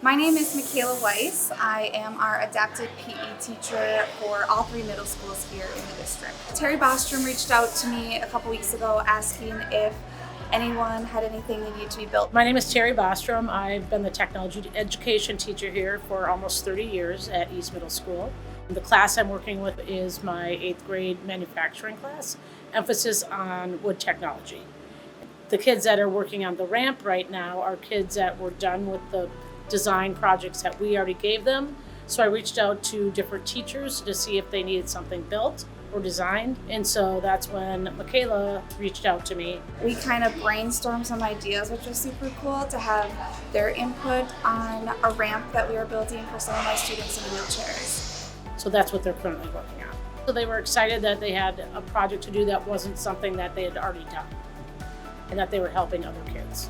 My name is Makayla Weiss. I am our adapted PE teacher for all three middle schools here in the district. Terri Bostrom reached out to me a couple weeks ago asking if anyone had anything they needed to be built. My name is Terri Bostrom. I've been the technology education teacher here for almost 30 years at East Middle School. The class I'm working with is my 8th grade manufacturing class, emphasis on wood technology. The kids that are working on the ramp right now are kids that were done with the design projects that we already gave them. So I reached out to different teachers to see if they needed something built or designed. And so that's when Makayla reached out to me. We kind of brainstormed some ideas, which was super cool to have their input on a ramp that we were building for some of my students in wheelchairs. So that's what they're currently working on. So they were excited that they had a project to do that wasn't something that they had already done and that they were helping other kids.